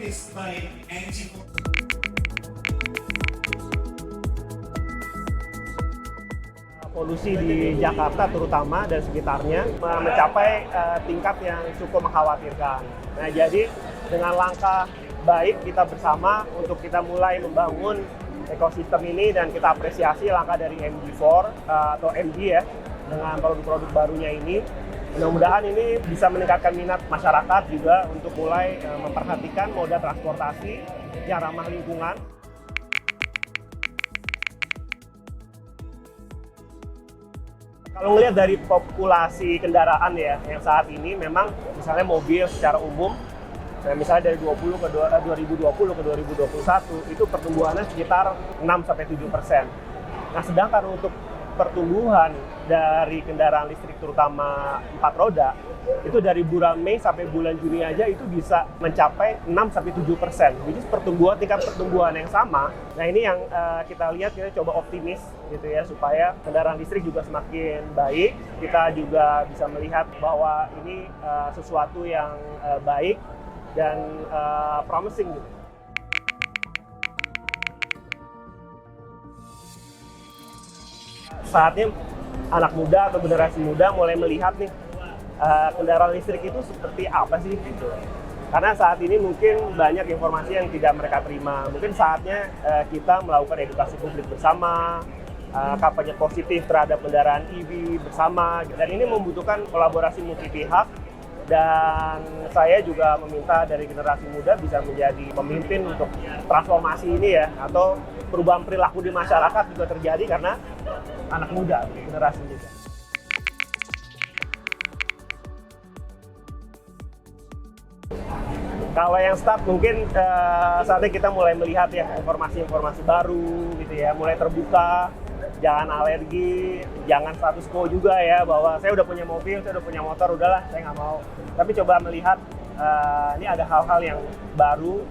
witnessed by NG. Polusi di Jakarta terutama dan sekitarnya mencapai tingkat yang cukup mengkhawatirkan. Nah, jadi dengan langkah baik kita bersama untuk kita mulai membangun ekosistem ini dan kita apresiasi langkah dari MG4 atau MG ya dengan produk-produk barunya ini. Mudah-mudahan ini bisa meningkatkan minat masyarakat juga untuk mulai memperhatikan moda transportasi yang ramah lingkungan. Kalau ngelihat dari populasi kendaraan ya, yang saat ini memang misalnya mobil secara umum, misalnya dari 2020 ke 2021, itu pertumbuhannya sekitar 6-7%. Nah, sedangkan untuk pertumbuhan dari kendaraan listrik terutama 4 roda, itu dari bulan Mei sampai bulan Juni aja itu bisa mencapai 6-7%. Jadi tingkat pertumbuhan yang sama. Nah, ini yang kita lihat, kita coba optimis gitu ya, supaya kendaraan listrik juga semakin baik. Kita juga bisa melihat bahwa ini sesuatu yang baik dan promising gitu. Saatnya anak muda atau generasi muda mulai melihat nih kendaraan listrik itu seperti apa sih gitu. Karena saat ini mungkin banyak informasi yang tidak mereka terima. Mungkin saatnya kita melakukan edukasi publik bersama, kampanye positif terhadap kendaraan EV bersama. Dan ini membutuhkan kolaborasi multi pihak. Dan saya juga meminta dari generasi muda bisa menjadi pemimpin untuk transformasi ini ya, atau perubahan perilaku di masyarakat juga terjadi karena anak muda, generasi muda. Kalau yang start mungkin saatnya kita mulai melihat ya informasi-informasi baru gitu ya, mulai terbuka. Jangan alergi, jangan status quo juga ya, bahwa saya udah punya mobil, saya udah punya motor, udahlah saya nggak mau. Tapi coba melihat ini ada hal-hal yang baru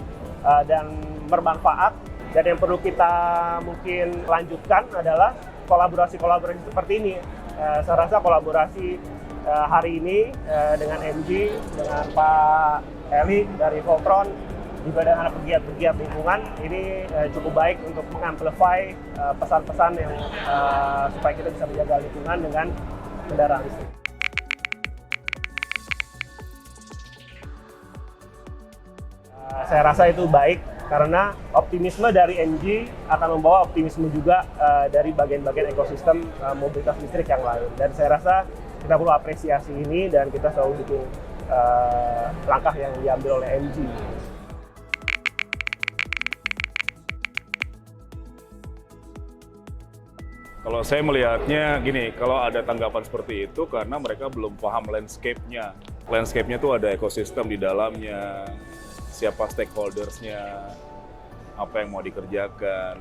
dan bermanfaat. Dan yang perlu kita mungkin lanjutkan adalah kolaborasi-kolaborasi seperti ini. Saya rasa kolaborasi hari ini dengan MG, dengan Pak Eli dari Voltron, juga dengan pegiat-pegiat lingkungan, ini cukup baik untuk mengamplify pesan-pesan yang supaya kita bisa menjaga lingkungan dengan kendaraan listrik. Saya rasa itu baik karena optimisme dari MG akan membawa optimisme juga dari bagian-bagian ekosistem mobilitas listrik yang lain. Dan saya rasa kita perlu apresiasi ini dan kita selalu dukung langkah yang diambil oleh MG. Kalau saya melihatnya gini, kalau ada tanggapan seperti itu karena mereka belum paham landscape-nya. Landscape-nya tuh ada ekosistem di dalamnya, siapa stakeholders-nya, apa yang mau dikerjakan.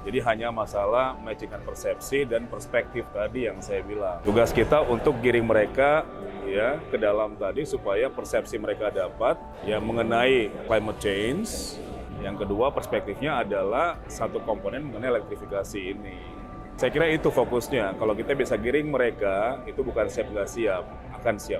Jadi hanya masalah matchingkan persepsi dan perspektif tadi yang saya bilang. Tugas kita untuk giring mereka ya ke dalam tadi supaya persepsi mereka dapat ya mengenai climate change. Yang kedua perspektifnya adalah satu komponen mengenai elektrifikasi ini. Saya kira itu fokusnya. Kalau kita bisa giring mereka, itu bukan siap nggak siap, akan siap.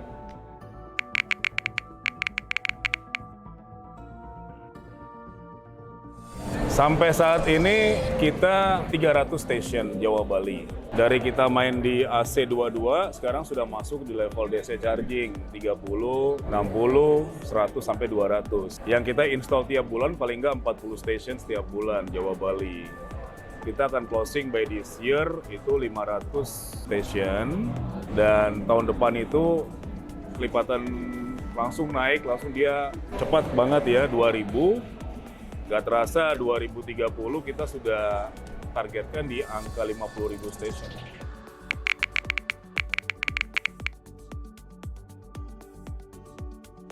Sampai saat ini kita 300 station Jawa Bali. Dari kita main di AC22, sekarang sudah masuk di level DC charging 30, 60, 100 sampai 200. Yang kita install tiap bulan paling nggak 40 station setiap bulan Jawa Bali. Kita akan closing by this year itu 500 station dan tahun depan itu kelipatan langsung naik, langsung dia cepat banget ya 2000. Gak terasa 2030 kita sudah targetkan di angka 50.000 station.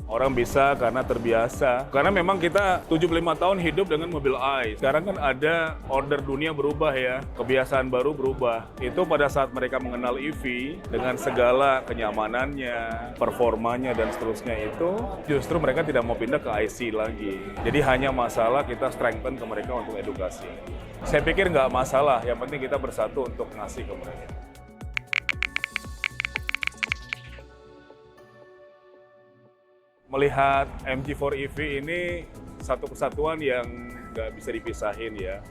Orang bisa karena terbiasa. Karena memang kita 75 tahun hidup dengan mobil ICE. Sekarang kan ada order dunia berubah ya, kebiasaan baru berubah. Itu pada saat mereka mengenal EV dengan segala kenyamanannya, performanya dan seterusnya itu, justru mereka tidak mau pindah ke IC lagi. Jadi hanya masalah kita strengthen ke mereka untuk edukasi. Saya pikir nggak masalah, yang penting kita bersatu untuk ngasih ke mereka. Melihat MG4 EV ini satu kesatuan yang nggak bisa dipisahin ya,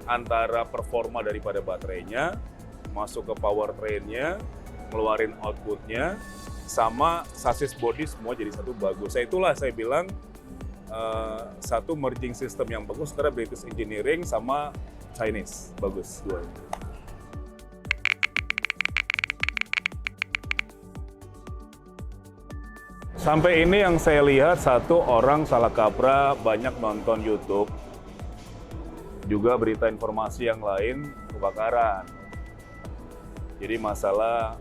antara performa daripada baterainya, masuk ke powertrainnya, ngeluarin outputnya, sama sasis body semua jadi satu bagus. Itulah saya bilang satu merging system yang bagus antara British Engineering sama Chinese, bagus dua ini. Sampai ini yang saya lihat, satu orang salah kaprah banyak nonton YouTube, juga berita informasi yang lain kebakaran. Jadi masalah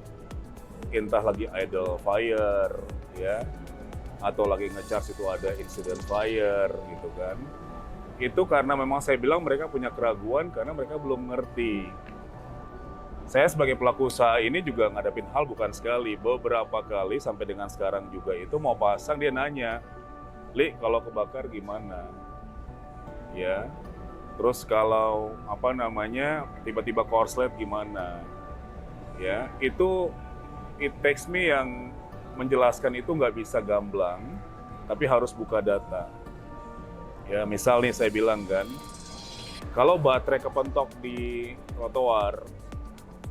entah lagi idle fire ya, atau lagi nge-charge itu ada incident fire gitu kan. Itu karena memang saya bilang mereka punya keraguan karena mereka belum ngerti. Saya sebagai pelaku usaha ini juga ngadepin hal bukan sekali, beberapa kali sampai dengan sekarang juga itu mau pasang dia nanya, "Li, kalau kebakar gimana?" Ya. Terus kalau apa namanya tiba-tiba korslet gimana? Ya, itu it takes me yang menjelaskan itu nggak bisa gamblang, tapi harus buka data. Ya, misal nih saya bilang kan, kalau baterai kepentok di trotoar,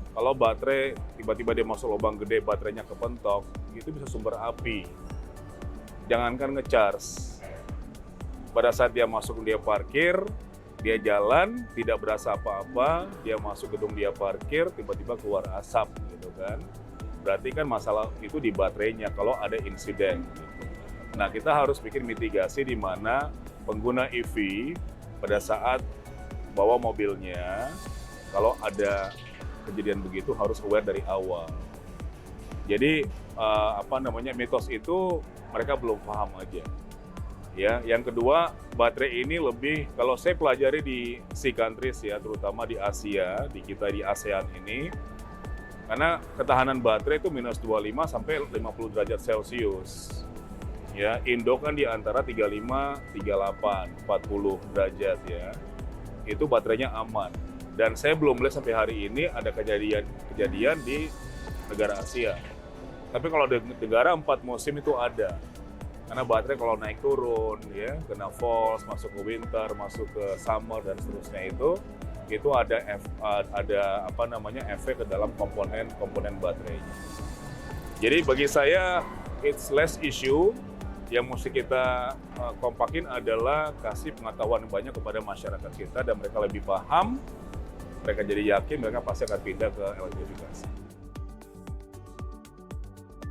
kalau baterai tiba-tiba dia masuk lubang gede, baterainya kepentok, itu bisa sumber api. Jangankan nge-charge. Pada saat dia masuk dia parkir, dia jalan, tidak berasa apa-apa, dia masuk gedung dia parkir, tiba-tiba keluar asap gitu kan. Berarti kan masalah itu di baterainya kalau ada insiden. Gitu. Nah, kita harus bikin mitigasi di mana pengguna EV pada saat bawa mobilnya, kalau ada kejadian begitu harus aware dari awal. Jadi mitos itu mereka belum paham aja. Ya, yang kedua, baterai ini lebih, kalau saya pelajari di sea countries ya, terutama di Asia, di kita di ASEAN ini, karena ketahanan baterai itu minus 25 sampai 50 derajat Celcius. Ya, Indo kan di antara 35, 38, 40 derajat ya. Itu baterainya aman. Dan saya belum melihat sampai hari ini ada kejadian di negara Asia. Tapi kalau di negara 4 musim itu ada. Karena baterai kalau naik turun, ya, kena falls, masuk ke winter, masuk ke summer dan seterusnya itu ada efek ke dalam komponen baterainya. Jadi bagi saya it's less issue. Yang mesti kita kompakin adalah kasih pengetahuan banyak kepada masyarakat kita dan mereka lebih paham. Mereka jadi yakin mereka pasti akan pindah ke elektrifikasi.